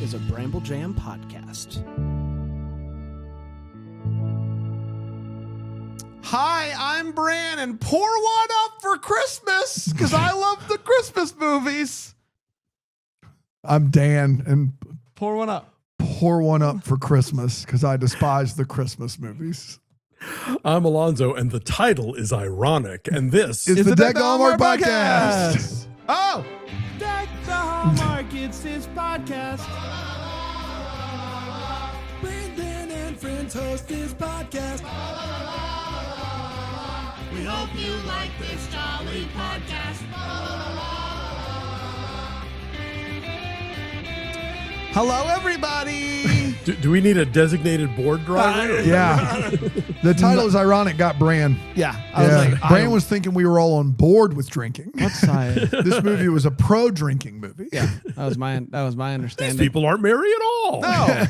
is a Bramble Jam podcast. Hi, I'm Bran, and pour one up for Christmas, because I love the Christmas movies. I'm Dan, and Pour one up. pour one up for Christmas, because I despise the Christmas movies. I'm Alonzo, and the title is ironic, and this It's the Deck the Hallmark podcast. Oh! Deck the Hallmark, it's his podcast. Brandon and friends host this podcast. We hope you like this jolly podcast. Hello, everybody. do we need a designated board driver? Yeah. The title is ironic, got Bran. Yeah. I was like, Bran was thinking we were all on board with drinking. what side? This movie was a pro-drinking movie. Yeah, that was my These understanding. people aren't married at all. No.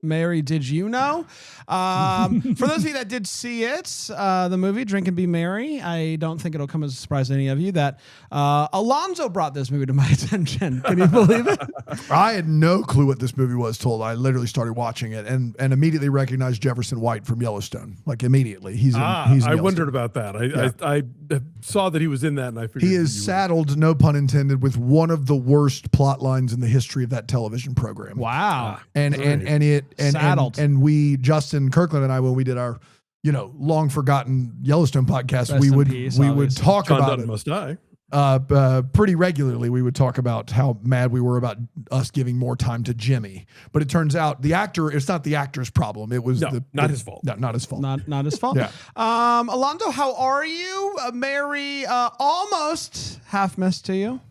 Mary, did you know? For those of you that did see it, the movie Drink and Be Merry, I don't think it'll come as a surprise to any of you that Alonzo brought this movie to my attention. Can you believe it? I had no clue what this movie was till I literally started watching it and immediately recognized Jefferson White from Yellowstone. Like immediately. He's in I Yellowstone. wondered about that. I saw that he was in that, and I figured He is saddled, no pun intended, with one of the worst plot lines in the history of that television program. Wow. And we, Justin Kirkland and I, when we did our, long forgotten Yellowstone podcast, Rest we in would peace, we would obviously. talk John about Dutton it must die. pretty regularly. We would talk about how mad we were about us giving more time to Jimmy, but it turns out it's not the actor's problem. It was not his fault. No, not his fault. Not his fault. Yeah. Alonzo, how are you? Mary, almost half missed to you.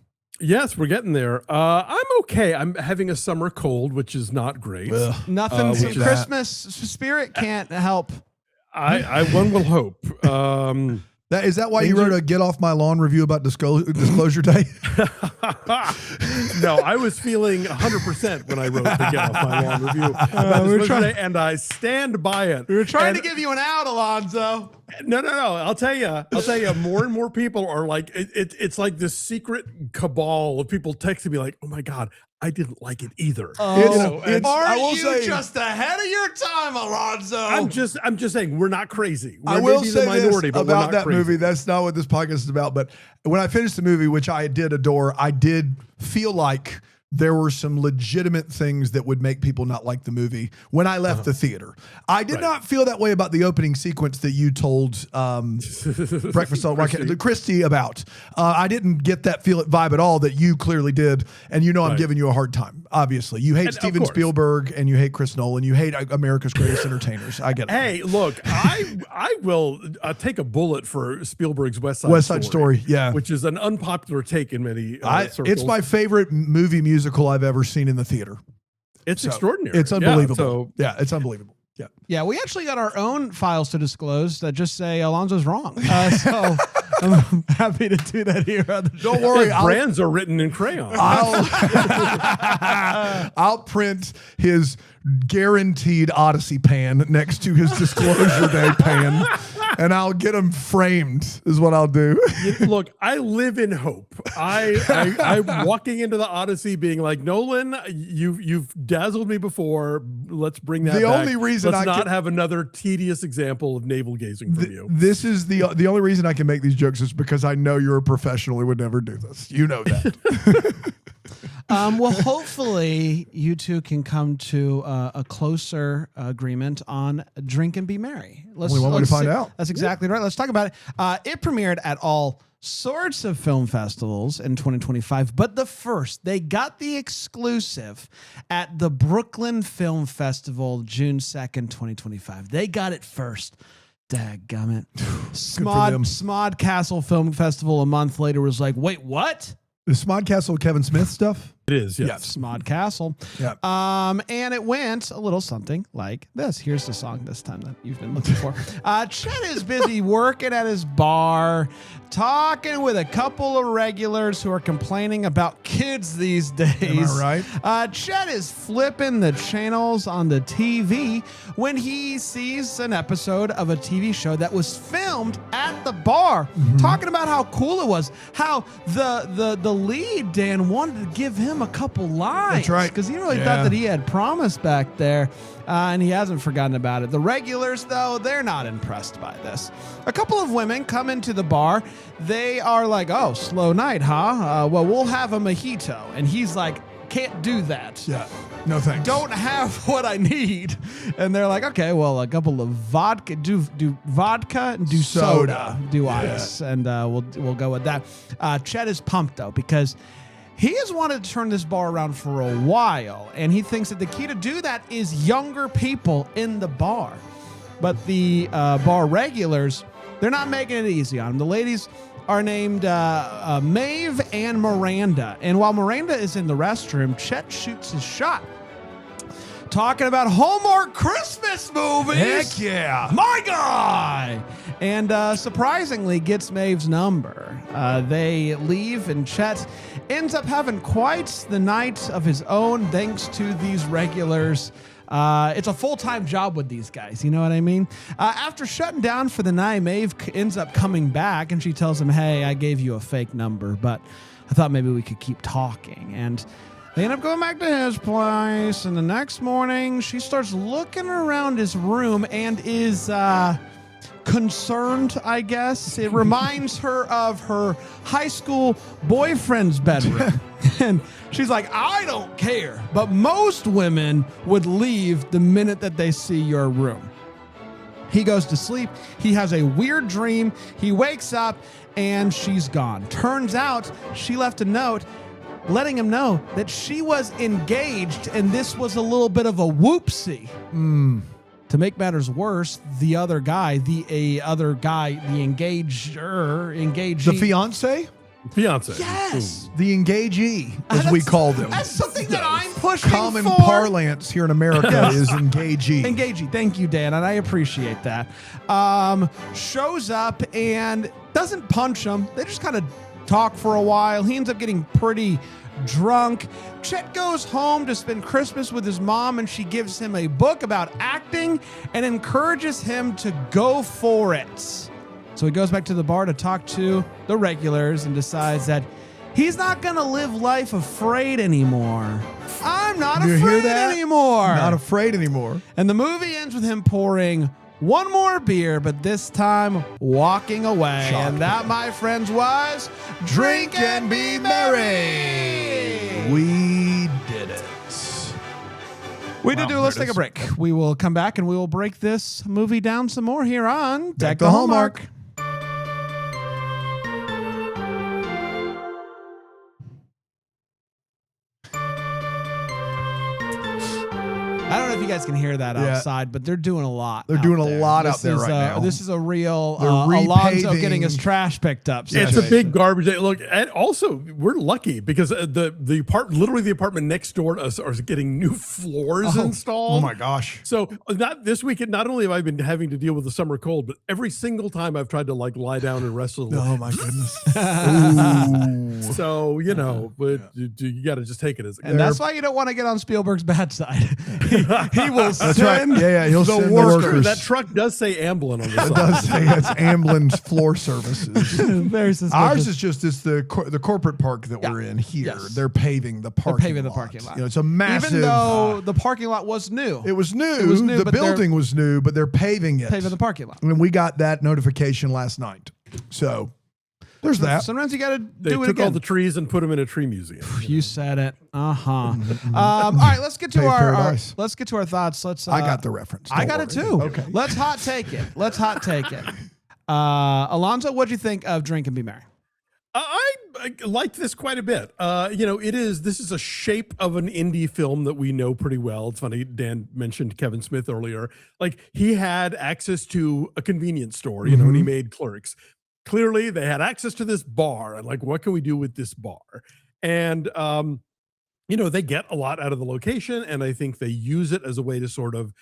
Yes, we're getting there. I'm okay. I'm having a summer cold, which is not great. Ugh. Nothing. which is- Christmas spirit can't help. One will hope. Is that why you wrote a Get Off My Lawn review about Disclosure Day? No, I was feeling 100% when I wrote the Get Off My Lawn review about Disclosure Day, and I stand by it. We were trying to give you an out, Alonzo. No. I'll tell you. More and more people are like, it's like this secret cabal of people texting me like, "Oh my God, I didn't like it either." Aren't you just ahead of your time, Alonzo? I'm just saying we're not crazy. We're I will maybe say the minority, this but we're about not that crazy. movie. That's not what this podcast is about. But when I finished the movie, which I did adore, I did feel like there were some legitimate things that would make people not like the movie when I left the theater. I did not feel that way about the opening sequence that you told Breakfast on Christy about. I didn't get that vibe at all that you clearly did. And I'm giving you a hard time, obviously. You hate Steven Spielberg and you hate Chris Nolan. You hate America's Greatest Entertainers. I get it. Hey, look, I will take a bullet for Spielberg's West Side Story, yeah. which is an unpopular take in many circles. It's my favorite movie musical I've ever seen in the theater. It's extraordinary. It's unbelievable. It's unbelievable. Yeah. Yeah, we actually got our own files to disclose that just say Alonzo's wrong. So I'm happy to do that here. Don't worry. Brands are written in crayon. I'll print his guaranteed Odyssey pan next to his Disclosure Day pan, and I'll get him framed is what I'll do. Look, I live in hope. I'm walking into the Odyssey being like, Nolan, you've dazzled me before. Let's bring that back. Only reason Let's not have another tedious example of navel gazing from you. This is the only reason I can make these jokes is because I know you're a professional who would never do this. You know that. Well, hopefully you two can come to a closer agreement on Drink and Be Merry. Only one way to find out. That's exactly right. Let's talk about it. It premiered at all sorts of film festivals in 2025, but they got the exclusive at the Brooklyn Film Festival, June 2nd, 2025. They got it first. Dadgummit. Smod Castle Film Festival a month later was like, wait, what? The Smodcastle Kevin Smith stuff? It is, yes. Smod Castle. Yeah. And it went a little something like this. Here's the song this time that you've been looking for. Chet is busy working at his bar, talking with a couple of regulars who are complaining about kids these days. Am I right? Chet is flipping the channels on the TV when he sees an episode of a TV show that was filmed at the bar, talking about how cool it was, how the lead, Dan, wanted to give him him a couple lines. That's right. Because he really Yeah. thought that he had promised back there, and he hasn't forgotten about it. The regulars, though, they're not impressed by this. A couple of women come into the bar. They are like, oh, slow night, huh? Well, we'll have a mojito. And he's like, can't do that. Yeah. No thanks. Don't have what I need. And they're like, okay, well, a couple of vodka, do vodka and do soda, do ice. And we'll go with that. Chet is pumped, though, because he has wanted to turn this bar around for a while. And he thinks that the key to do that is younger people in the bar. But the bar regulars, they're not making it easy on him. The ladies are named Maeve and Miranda. And while Miranda is in the restroom, Chet shoots his shot. Talking about Hallmark Christmas movies. Heck yeah. My guy. And surprisingly gets Maeve's number. They leave, and Chet ends up having quite the night of his own thanks to these regulars. It's a full-time job with these guys, you know what I mean? After shutting down for the night, Maeve ends up coming back, and she tells him, hey, I gave you a fake number, but I thought maybe we could keep talking. And they end up going back to his place, and the next morning, she starts looking around his room and is concerned, I guess. It reminds her of her high school boyfriend's bedroom. And she's like, I don't care, but most women would leave the minute that they see your room. He goes to sleep. He has a weird dream. He wakes up, and she's gone. Turns out she left a note letting him know that she was engaged, and this was a little bit of a whoopsie. To make matters worse, the other guy, the engagee. The fiance? Fiance. Yes. The engagee, as we call them. That's something that I'm pushing Common for. parlance here in America is engagee. Engagee. Thank you, Dan, and I appreciate that. Shows up and doesn't punch him. They just kind of talk for a while. He ends up getting pretty drunk. Chet goes home to spend Christmas with his mom, and she gives him a book about acting and encourages him to go for it. So he goes back to the bar to talk to the regulars and decides that he's not going to live life afraid anymore. I'm not You hear afraid that? anymore. Not afraid anymore. And the movie ends with him pouring one more beer, but this time walking away. Shocking. And that, my friends, was Drink and Be Merry. We did it. We did Wow, do. Let's there it take a break. We will come back and we will break this movie down some more here on Deck the Hallmark. I don't know if you guys can hear that Yeah. outside, but they're doing a lot. They're out doing a there. lot This out there is, right now. This is a real They're Alonzo repaving. getting his trash picked up. It's a situation. big garbage day. Look, and also we're lucky because the apartment next door to us are getting new floors installed. Oh my gosh. So not this weekend. Not only have I been having to deal with the summer cold, but every single time I've tried to like lie down and rest a little. Oh my goodness. Ooh. So you know, but you got to just take it as. And that's why you don't want to get on Spielberg's bad side. he will That's right. send Yeah, he'll the send the workers. workers. That truck does say Amblin on the It side. does say it's Amblin's floor services. Very suspicious. Ours is just the corporate park that we're in here. Yes. They're paving the parking lot. paving the parking lot. You know, it's a massive. Even though the parking lot was new. it was new. It was new, The but they're building was new, but they're paving it. paving the parking lot. And we got that notification last night. So there's that. Sometimes you got to They do it took again. all the trees and put them in a tree museum. You said it. All right, let's get to Pave our paradise. let's get to our thoughts. Let's. I got the reference. I Don't got it worry. too. Okay. Let's hot take it. Let's hot take it. Alonzo, what'd you think of Drink and Be Merry? I liked this quite a bit. You know, this is a shape of an indie film that we know pretty well. It's funny, Dan mentioned Kevin Smith earlier. Like he had access to a convenience store, you know, and he made Clerks. Clearly they had access to this bar and like, what can we do with this bar? And, you know, they get a lot out of the location, and I think they use it as a way to sort of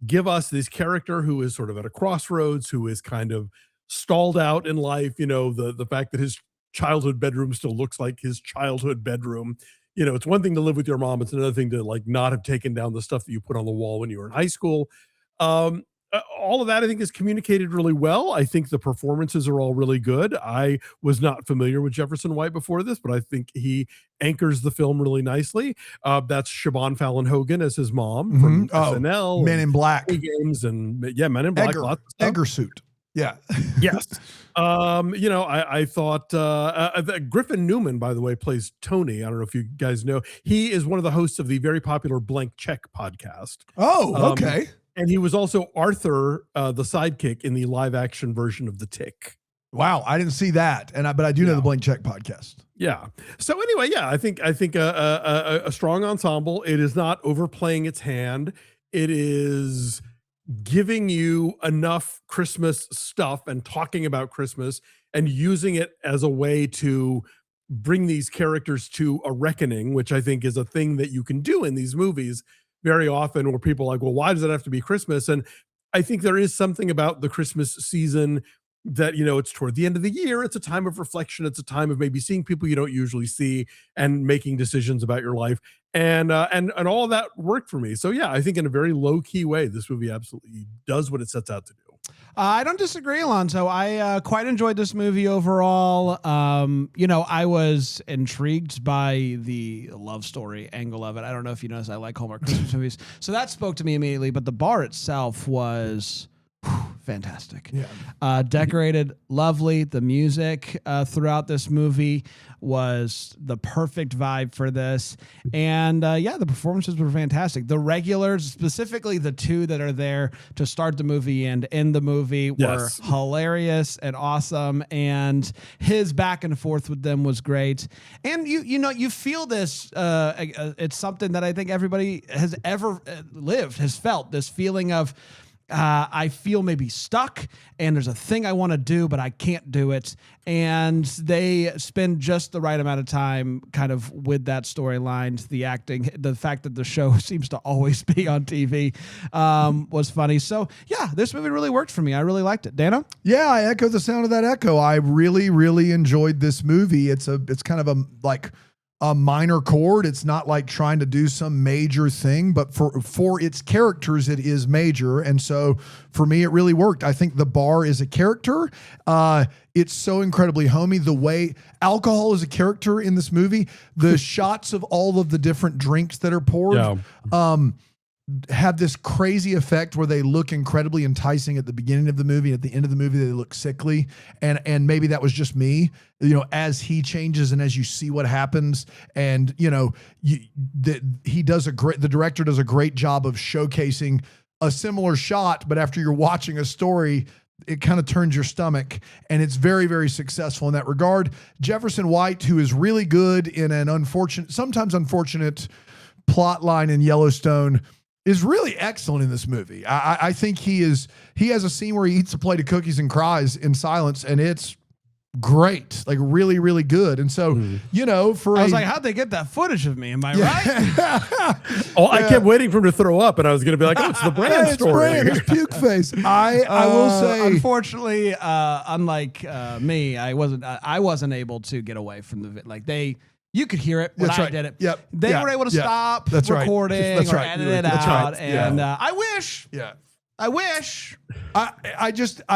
give us this character who is sort of at a crossroads, who is kind of stalled out in life. You know, the fact that his childhood bedroom still looks like his childhood bedroom. You know, it's one thing to live with your mom. It's another thing to like not have taken down the stuff that you put on the wall when you were in high school. all of that I think is communicated really well. I think the performances are all really good. I was not familiar with Jefferson White before this, but I think he anchors the film really nicely. That's Siobhan Fallon Hogan as his mom from SNL, Men in Black, games, and Men in Black. Edgar, lots of stuff. Edgar suit. Yeah. Yes. I thought Griffin Newman, by the way, plays Tony. I don't know if you guys know. He is one of the hosts of the very popular Blank Check podcast. Oh, okay. And he was also Arthur, the sidekick in the live action version of The Tick. Wow, I didn't see that, but I do know the Blank Check podcast. Yeah. So anyway, I think a strong ensemble. It is not overplaying its hand. It is giving you enough Christmas stuff and talking about Christmas and using it as a way to bring these characters to a reckoning, which I think is a thing that you can do in these movies very often, where people are like, well, why does it have to be Christmas? And I think there is something about the Christmas season that, it's toward the end of the year. It's a time of reflection. It's a time of maybe seeing people you don't usually see and making decisions about your life. And all of that worked for me. So yeah, I think in a very low key way, this movie absolutely does what it sets out to do. I don't disagree, Alonso. I quite enjoyed this movie overall. I was intrigued by the love story angle of it. I don't know if you noticed, I like Hallmark Christmas movies. So that spoke to me immediately, but the bar itself was fantastic. Yeah. Decorated, lovely. The music throughout this movie was the perfect vibe for this. And the performances were fantastic. The regulars, specifically the two that are there to start the movie and end the movie, were hilarious and awesome. And his back and forth with them was great. And you feel this. It's something that I think everybody has ever has felt, this feeling of, I feel maybe stuck and there's a thing I want to do, but I can't do it. And they spend just the right amount of time kind of with that storyline, the acting, the fact that the show seems to always be on TV was funny. So yeah, this movie really worked for me. I really liked it. Dano? Yeah, I echo the sound of that echo. I really, really enjoyed this movie. It's kind of a minor chord. It's not like trying to do some major thing, but for its characters, it is major. And so for me, it really worked. I think the bar is a character. It's so incredibly homey. The way alcohol is a character in this movie, the shots of all of the different drinks that are poured, have this crazy effect where they look incredibly enticing at the beginning of the movie. At the end of the movie, they look sickly. And maybe that was just me, as he changes and as you see what happens. And, the director does a great job of showcasing a similar shot, but after you're watching a story, it kind of turns your stomach, and it's very, very successful in that regard. Jefferson White, who is really good in an sometimes unfortunate plot line in Yellowstone, is really excellent in this movie. I think he has a scene where he eats a plate of cookies and cries in silence, and it's great, like really, really good. And so, I was like, how'd they get that footage of me? Am I right? I kept waiting for him to throw up, and I was going to be like, oh, it's the brand story. It's puke face. I will say, unfortunately, unlike me, I wasn't able to get away from the you could hear it when I did it. Yep. They were able to stop recording or edit it out. And I wish. Yeah. I wish. I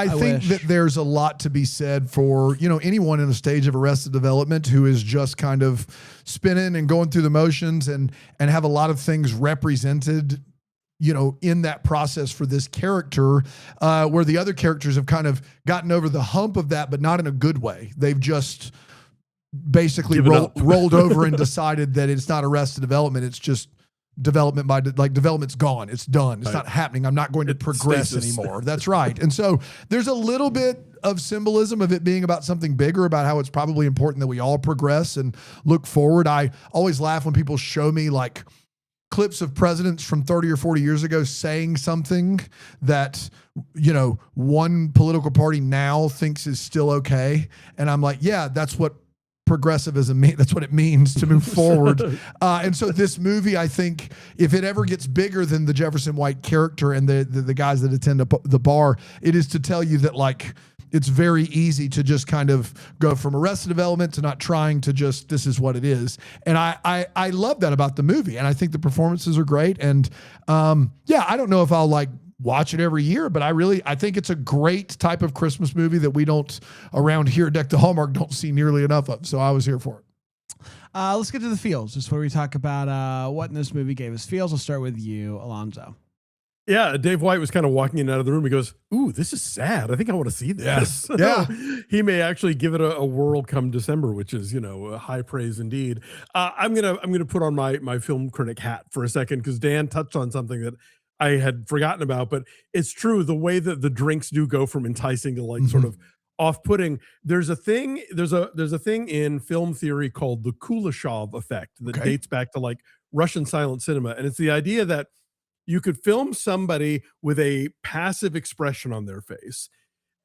think that there's a lot to be said for, anyone in a stage of Arrested Development who is just kind of spinning and going through the motions and have a lot of things represented, in that process for this character, where the other characters have kind of gotten over the hump of that, but not in a good way. They've just basically rolled over and decided that it's not Arrested Development. It's just development development's gone. It's done. It's not happening. I'm not going to progress anymore. That's right. And so there's a little bit of symbolism of it being about something bigger, about how it's probably important that we all progress and look forward. I always laugh when people show me like clips of presidents from 30 or 40 years ago saying something that, one political party now thinks is still okay. And I'm like, yeah, that's what progressivism means. That's what it means to move forward. And so this movie, I think, if it ever gets bigger than the Jefferson White character and the guys that attend the bar, it is to tell you that it's very easy to just kind of go from Arrested Development to not trying to just, this is what it is. And I love that about the movie. And I think the performances are great. And I don't know if I'll watch it every year, but I think it's a great type of Christmas movie that we don't around here, Deck the Hallmark, don't see nearly enough of. So I was here for it. Let's get to the feels. This is where we talk about what in this movie gave us feels. I'll start with you, Alonzo. Yeah, Dave White was kind of walking in and out of the room. He goes, "Ooh, this is sad. I think I want to see this." Yes. Yeah. He may actually give it a whirl come December, which is, high praise indeed. I'm gonna put on my film critic hat for a second because Dan touched on something that I had forgotten about, but it's true. The way that the drinks do go from enticing to like sort of off-putting. There's a thing in film theory called the Kuleshov effect that dates back to like Russian silent cinema, and it's the idea that you could film somebody with a passive expression on their face.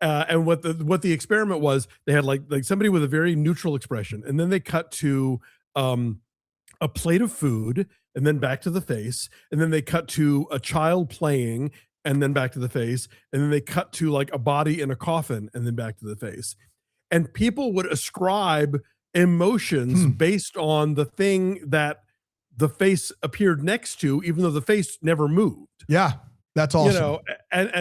And what the experiment was, they had like somebody with a very neutral expression, and then they cut to a plate of food, and then back to the face, and then they cut to a child playing, and then back to the face, and then they cut to like a body in a coffin, and then back to the face. And people would ascribe emotions based on the thing that the face appeared next to, even though the face never moved. Yeah, that's awesome.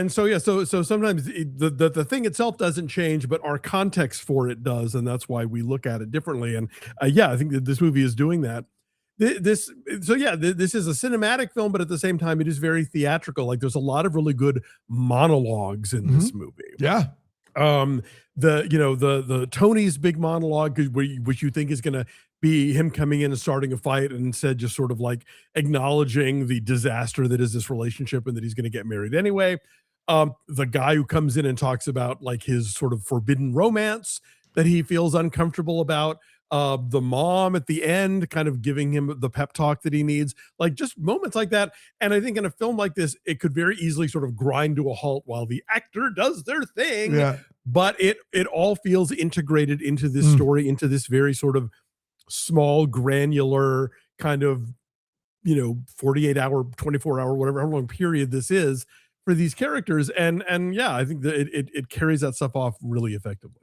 So sometimes the thing itself doesn't change, but our context for it does, and that's why we look at it differently. And I think that this movie is doing that. This is a cinematic film, but at the same time, it is very theatrical. Like there's a lot of really good monologues in this movie. Yeah. The Tony's big monologue, which you think is going to be him coming in and starting a fight, and instead just sort of like acknowledging the disaster that is this relationship and that he's going to get married anyway. The guy who comes in and talks about like his sort of forbidden romance that he feels uncomfortable about. The mom at the end kind of giving him the pep talk that he needs, like just moments like that. And I think in a film like this, it could very easily sort of grind to a halt while the actor does their thing. Yeah. But it all feels integrated into this story, into this very sort of small, granular kind of, 48-hour, 24-hour, whatever, how long period this is for these characters. And yeah, I think that it carries that stuff off really effectively.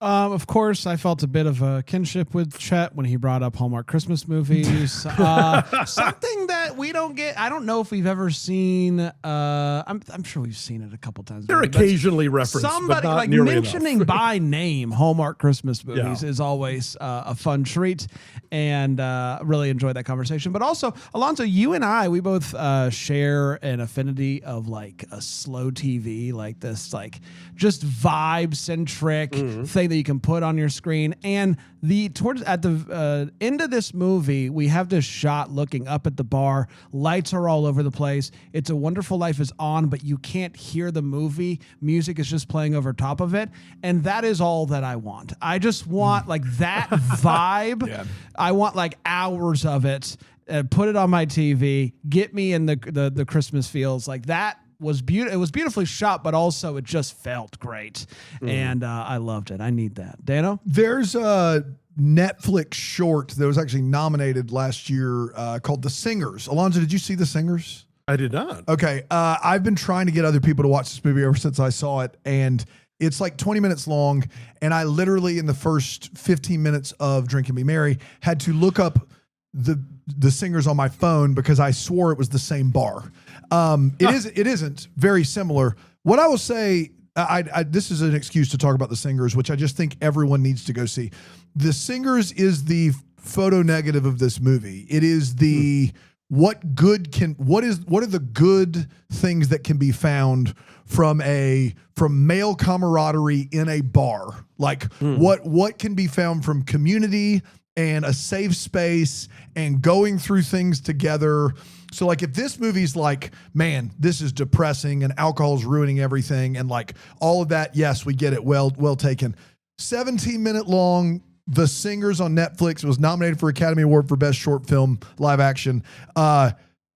Of course, I felt a bit of a kinship with Chet when he brought up Hallmark Christmas movies. Something that we don't get. I don't know if we've ever seen. I'm sure we've seen it a couple times. They're occasionally referenced. Somebody but not like mentioning by name Hallmark Christmas movies is always a fun treat, and really enjoyed that conversation. But also, Alonzo, you and I, we both share an affinity of like a slow TV, like this, like just vibe centric thing that you can put on your screen. And at the end of this movie, we have this shot looking up at the bar. Lights are all over the place. It's a Wonderful Life is on, but you can't hear the movie. Music is just playing over top of it. And that is all that I want. I just want like that vibe. Yeah. I want like hours of it. Put it on my TV. Get me in the Christmas feels. Like that was beautiful. It was beautifully shot, but also it just felt great. And I loved it. I need that. Dano? There's a Netflix short that was actually nominated last year called The Singers. Alonzo, did you see The Singers? I did not. Okay. I've been trying to get other people to watch this movie ever since I saw it. And it's like 20 minutes long. And I literally, in the first 15 minutes of Drink and Be Merry, had to look up the Singers on my phone because I swore it was the same bar. It isn't very similar. What I will say, this is an excuse to talk about The Singers, which I just think everyone needs to go see. The Singers is the photo negative of this movie. It is the what are the good things that can be found from male camaraderie in a bar? Like what can be found from community and a safe space and going through things together. So like if this movie's like, man, this is depressing and alcohol's ruining everything and like all of that, yes, we get it. Well taken. 17-minute long, The Singers on Netflix. It was nominated for Academy Award for Best Short Film Live Action.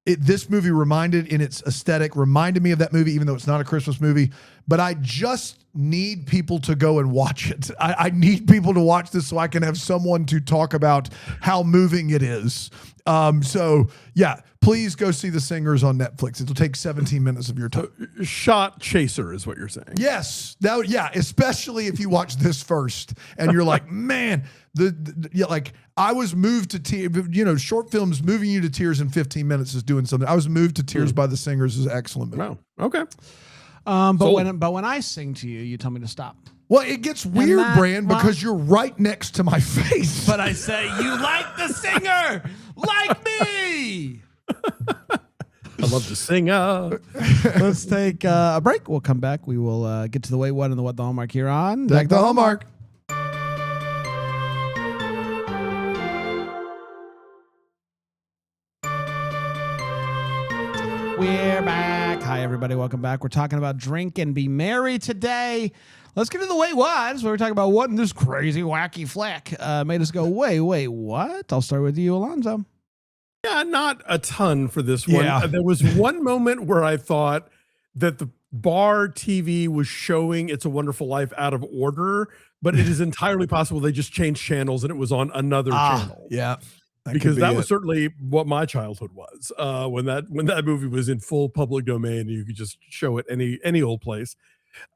This movie in its aesthetic reminded me of that movie, even though it's not a Christmas movie. But I just need people to go and watch it. I need people to watch this so I can have someone to talk about how moving it is. So yeah, please go see The Singers on Netflix. It'll take 17 minutes of your time. Shot chaser is what you're saying. Yes. Yeah. Especially if you watch this first and you're like, man, like I was moved to tears. Short films moving you to tears in 15 minutes is doing something. I was moved to tears by The Singers is an excellent movie. Wow. Okay. But when I sing to you, you tell me to stop. Well, it gets weird, Bran, because you're right next to my face. But I say, you like the singer, like me. I love to sing. Let's take a break. We'll come back. We will get to the Wait What and the What the Hallmark here on Deck the Hallmark. We're back. Hi, everybody. Welcome back. We're talking about Drink and Be Merry today. Let's get to the Wait What's, where we're talking about what in this crazy, wacky flick made us go, wait, what? I'll start with you, Alonzo. Yeah, not a ton for this one. Yeah. There was one moment where I thought that the bar TV was showing It's a Wonderful Life out of order, but it is entirely possible they just changed channels and it was on another channel. Yeah. Because that was certainly what my childhood was. When that movie was in full public domain, you could just show it any old place.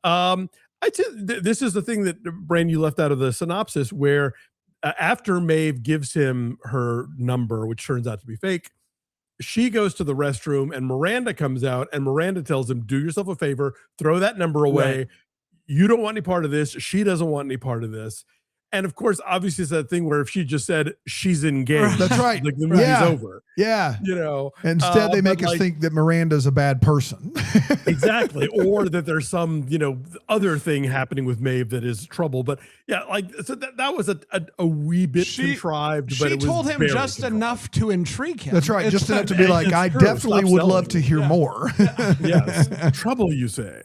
This is the thing that, Bran, you left out of the synopsis, where after Maeve gives him her number, which turns out to be fake, she goes to the restroom and Miranda comes out and Miranda tells him, do yourself a favor, throw that number away. Right. You don't want any part of this. She doesn't want any part of this. And of course, obviously, it's that thing where if she just said she's engaged, That's right. like the movie's over. Yeah. Instead, they make us think that Miranda's a bad person. Exactly. Or that there's some, other thing happening with Maeve that is trouble. But yeah, so that was a wee bit contrived. But She it was told him just contrived. enough to intrigue him. That's right. Just enough to be like, I true. definitely Stop would selling love to me. hear more. Yes. Trouble, you say.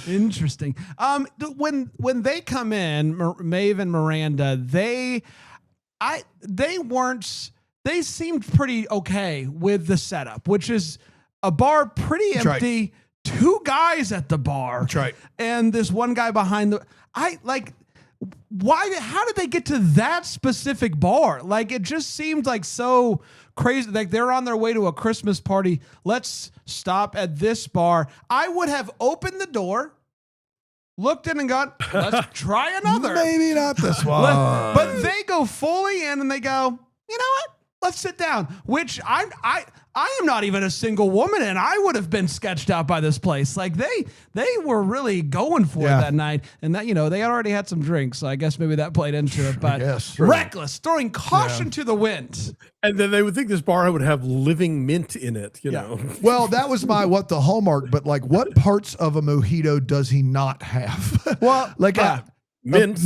Interesting. When they come in, Maeve and Miranda, they seemed pretty okay with the setup, which is a bar pretty That's empty, right. two guys at the bar. That's right. And this one guy behind how did they get to that specific bar? Like, it just seemed like so crazy. Like, they're on their way to a Christmas party. Let's stop at this bar. I would have opened the door, looked in and gone, let's try another. Maybe not this one. But they go fully in and they go, you know what? Let's sit down. Which I am not even a single woman, and I would have been sketched out by this place. Like, they were really going for it that night, and that they had already had some drinks, so I guess maybe that played into it. But reckless, throwing caution to the wind. And then they would think this bar would have living mint in it, you know. Well, that was my what the Hallmark, but like, what parts of a mojito does he not have? Well, Mint.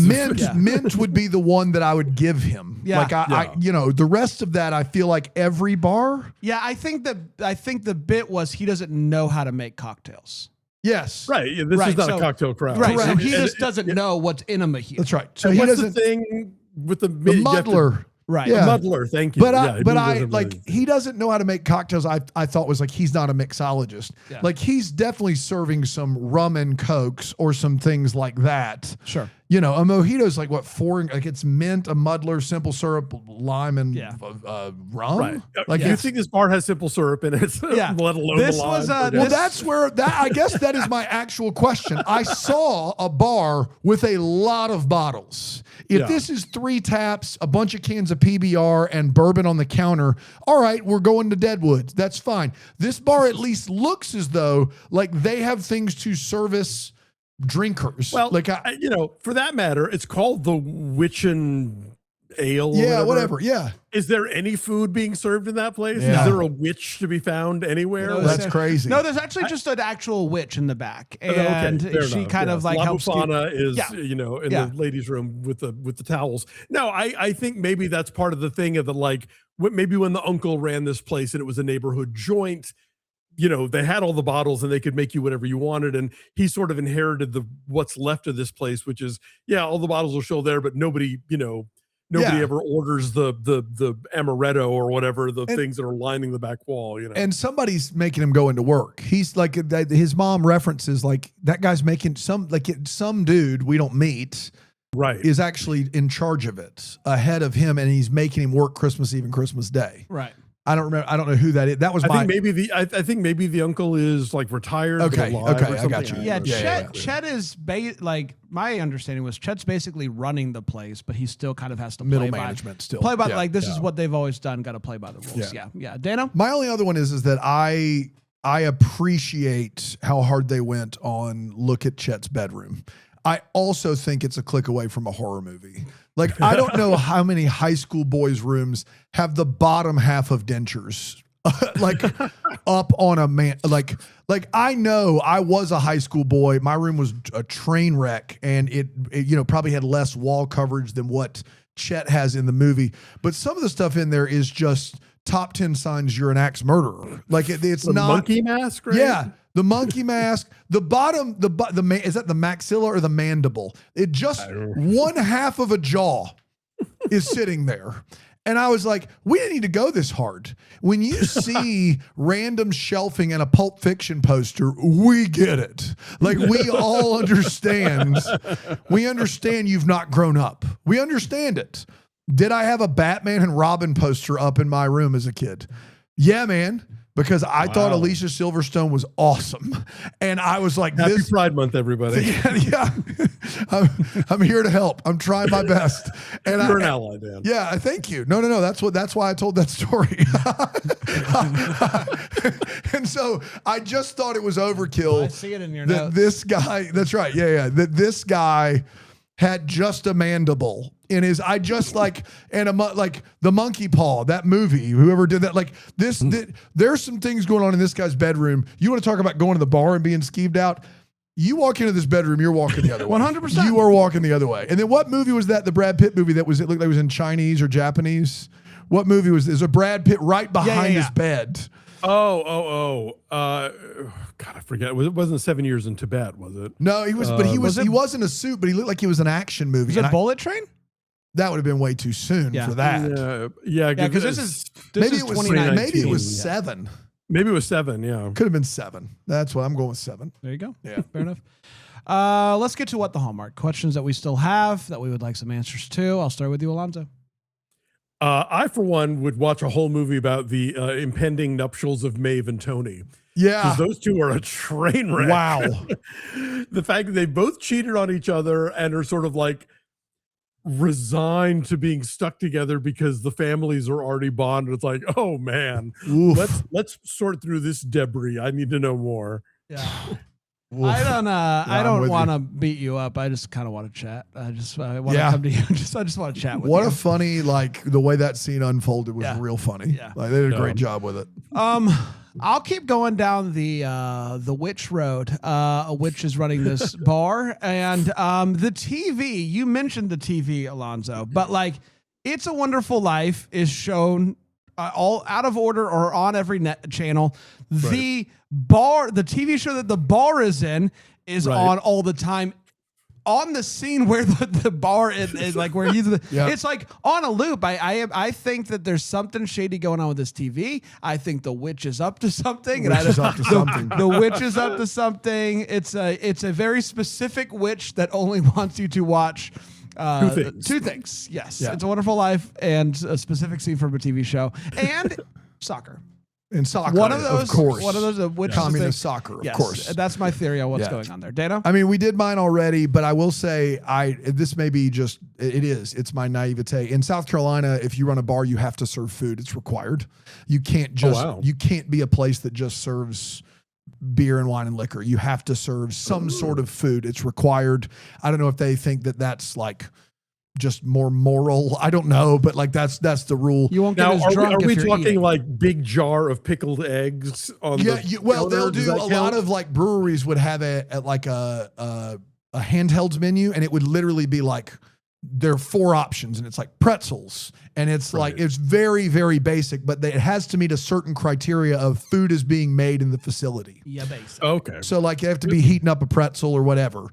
Mint would be the one that I would give him. Yeah. Like I the rest of that, I feel like every bar. Yeah, I think the bit was he doesn't know how to make cocktails. Yes. Right. Yeah, this is not a cocktail crowd. Right. So And- he and- just doesn't know what's in a mojito. That's right. So and he what's doesn't. the thing with the Muddler. Right. Yeah. Muddler, thank you. But Yeah, he doesn't like really- he doesn't know how to make cocktails. I thought was like, he's not a mixologist. Yeah. Like, he's definitely serving some rum and cokes or some things like that. Sure. A mojito is like what, like it's mint, a muddler, simple syrup, lime, and rum. Right. Like, You think this bar has simple syrup in it? Yeah. Let alone This the was, lime. well, that's where I guess that is my actual question. I saw a bar with a lot of bottles. If this is 3 taps, a bunch of cans of PBR, and bourbon on the counter, all right, we're going to Deadwood. That's fine. This bar at least looks as though like they have things to service drinkers. Well, like for that matter, it's called the Witchin' Ale. yeah, or whatever. Yeah, Is there any food being served in that place? Yeah. Is there a witch to be found anywhere? that's crazy. No, there's actually just an actual witch in the back, Okay, and fair she enough, kind yes. of like La helps. Bufana is, Yeah. in Yeah. the ladies' room with the towels. No, I think maybe that's part of the thing of the maybe when the uncle ran this place and it was a neighborhood joint, they had all the bottles and they could make you whatever you wanted, and he sort of inherited what's left of this place, which is all the bottles will show there, but nobody ever orders the amaretto or whatever things that are lining the back wall. And somebody's making him go into work. He's like, his mom references like that guy's making some dude we don't meet. Right. Is actually in charge of it ahead of him, and he's making him work Christmas Eve and Christmas Day. Right. I don't remember. I don't know who that is. That was I my. think maybe the uncle is like retired. but Okay, alive okay, or I got something. you. Yeah, Yeah, Chet is like my understanding was Chet's basically running the place, but he still kind of has to Middle play management by, still. play by Yeah, like this is yeah. what they've always done. Got to play by the rules. Yeah. Dana. My only other one is that I appreciate how hard they went on look at Chet's bedroom. I also think it's a click away from a horror movie. Like, I don't know how many high school boys' rooms have the bottom half of dentures like up on a man. Like I know I was a high school boy. My room was a train wreck, and it probably had less wall coverage than what Chet has in the movie. But some of the stuff in there is just top 10 signs you're an axe murderer. Like it's The not monkey mask, right? Yeah, the monkey mask, the bottom, is that the maxilla or the mandible? It just one half of a jaw is sitting there. And I was like, we didn't need to go this hard. When you see random shelving and a Pulp Fiction poster, we get it. Like, we all understand. We understand you've not grown up. We understand it. Did I have a Batman and Robin poster up in my room as a kid? Yeah, man. Because I thought Alicia Silverstone was awesome. And I was like, Happy Pride Month, everybody. Yeah. I'm here to help. I'm trying my best. And You're an ally, Dan. Yeah, thank you. No. That's why I told that story. And so I just thought it was overkill. I see it in your that notes. this guy, that's right. Yeah. That this guy had just a mandible in his, like the monkey paw, that movie, whoever did that, like this, there's some things going on in this guy's bedroom. You want to talk about going to the bar and being skeeved out? You walk into this bedroom, you're walking the other way. 100%. You are walking the other way. And then what movie was that? The Brad Pitt movie it looked like it was in Chinese or Japanese. What movie was this? A Brad Pitt right behind his bed. God, I forget. It wasn't 7 Years in Tibet, was it? No, he was, but he was in a suit, but he looked like he was an action movie. Is it Bullet Train? That would have been way too soon for that. Yeah, Because this is Maybe it was 2019. maybe it was 7. Maybe it was 7. Yeah, Could have been 7. That's what I'm going with 7. There you go. Yeah. Fair enough. Let's get to what the Hallmark questions that we still have that we would like some answers to. I'll start with you, Alonzo. I, for one, would watch a whole movie about the impending nuptials of Maeve and Tony. Yeah. Because those two are a train wreck. Wow. The fact that they both cheated on each other and are sort of like resigned to being stuck together because the families are already bonded. It's like, oh man, Oof. let's sort through this debris. I need to know more. Yeah. Oof. I don't with want you. to beat you up. I just kind of want to chat. I want to Yeah. come to you. I just want to chat with What you. a funny, the way that scene unfolded was Yeah. real funny. Yeah. Like, they did a great job with it. I'll keep going down the witch road. A witch is running this bar, and the TV. You mentioned the TV, Alonzo, but like, It's a Wonderful Life is shown all out of order or on every net channel. The bar, the TV show that the bar is in, is on all the time. On the scene where the bar is like where he's it's like on a loop. I think that there's something shady going on with this TV. I think the witch is up to something. The witch is up to something. It's a very specific witch that only wants you to watch two things. Yes. Yeah. It's a Wonderful Life and a specific scene from a TV show and soccer. In soccer, One of those, of course. One of those, which Communist soccer, of course. That's my theory on what's Yeah. going on there. Dana? I mean, we did mine already, but I will say this may be just, it's my naivete. In South Carolina, if you run a bar, you have to serve food. It's required. You can't you can't be a place that just serves beer and wine and liquor. You have to serve some sort of food. It's required. I don't know if they think that that's like just more moral. I don't know, but like that's the rule. You won't get Now, as drunk are we if you're talking eating. like big jar of pickled eggs on the Well, counter? they'll Does do that a count? lot of like breweries would have a handhelds menu, and it would literally be like there are 4 options, and it's like pretzels, and it's like it's very, very basic, but it has to meet a certain criteria of food is being made in the facility. Yeah, basic. Okay. So like you have to be heating up a pretzel or whatever.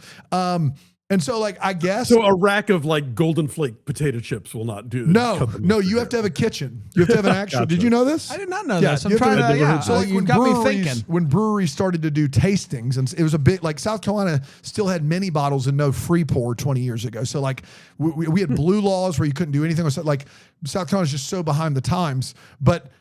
And so like I guess So a rack of like golden flake potato chips will not do. no, you have to have a kitchen. You have to have an actual. Did you know this? I did not know Yeah, this. I'm you have to trying have- to, yeah. So like you when got me breweries, thinking. when breweries started to do tastings, and it was a bit like South Carolina still had mini bottles and no free pour 20 years ago. So like we had blue laws where you couldn't do anything. Like South Carolina's just so behind the times, but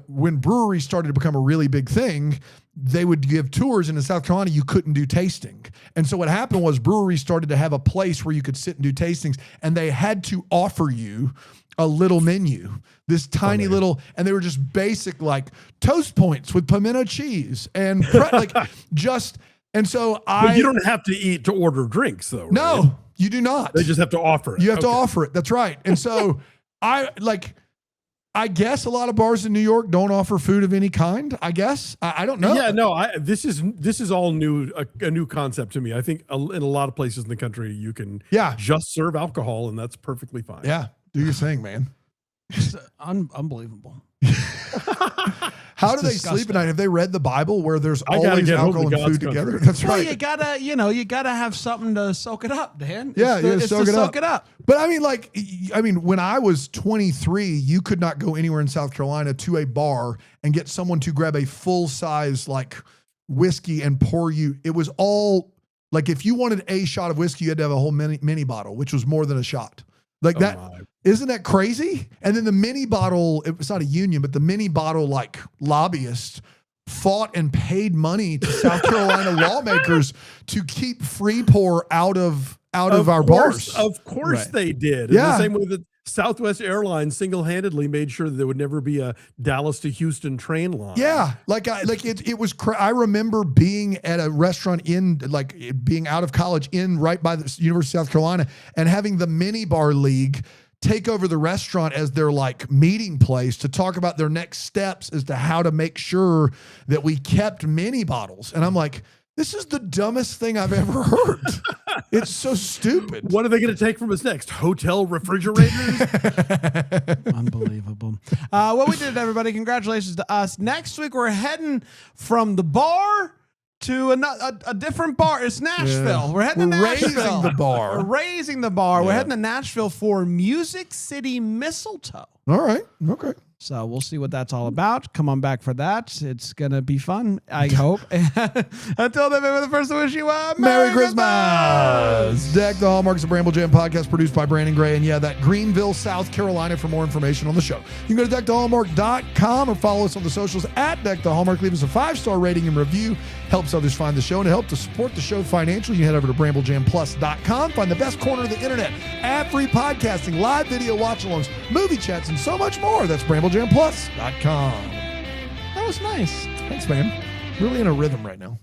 when breweries started to become a really big thing, they would give tours, and in South Carolina, you couldn't do tasting. And so what happened was breweries started to have a place where you could sit and do tastings, and they had to offer you a little menu, this tiny little, and they were just basic like toast points with pimento cheese and and so But you don't have to eat to order drinks though, right? No, you do not. They just have to offer it. You have to offer it. That's right. And so I guess a lot of bars in New York don't offer food of any kind. I guess I don't know. Yeah, no. This is all new, a new concept to me. I think in a lot of places in the country you can just serve alcohol, and that's perfectly fine. Yeah, do your thing, man. It's unbelievable. How do they sleep at night? Have they read the Bible where there's always alcohol and food together? That's right. Well, you gotta have something to soak it up, Dan. Yeah, you gotta soak it up. But I mean, when I was 23, you could not go anywhere in South Carolina to a bar and get someone to grab a full size whiskey and pour you. It was all if you wanted a shot of whiskey, you had to have a whole mini bottle, which was more than a shot. That. Isn't that crazy? And then the mini bottle, it's not a union, but the mini bottle lobbyists fought and paid money to South Carolina lawmakers to keep free pour out of our bars. Of course they did. Yeah. In the same way that Southwest Airlines single-handedly made sure that there would never be a Dallas to Houston train line. Yeah, it was. I remember being at a restaurant being out of college right by the University of South Carolina and having the mini bar league take over the restaurant as their meeting place to talk about their next steps as to how to make sure that we kept mini bottles. And I'm like, this is the dumbest thing I've ever heard. It's so stupid. What are they going to take from us next? Hotel refrigerators? Unbelievable. Well, we did it, everybody. Congratulations to us. Next week, we're heading from the bar to a different bar. It's Nashville. Yeah. We're heading to Nashville. Raising the bar. We're raising the bar. Yeah. We're heading to Nashville for Music City Mistletoe. All right. Okay. So we'll see what that's all about. Come on back for that. It's going to be fun, I hope. Until then, remember the first to wish you a Merry Christmas. Deck the Hallmark is a Bramble Jam podcast produced by Brandon Gray. And that Greenville, South Carolina for more information on the show. You can go to deckthehallmark.com or follow us on the socials at Deck the Hallmark. Leave us a 5-star rating and review. Helps others find the show. And to help to support the show financially, you head over to bramblejamplus.com. Find the best corner of the internet. Ad-free podcasting, live video watch-alongs, movie chats, and so much more. That's bramblejamplus.com. That was nice. Thanks, man. Really in a rhythm right now.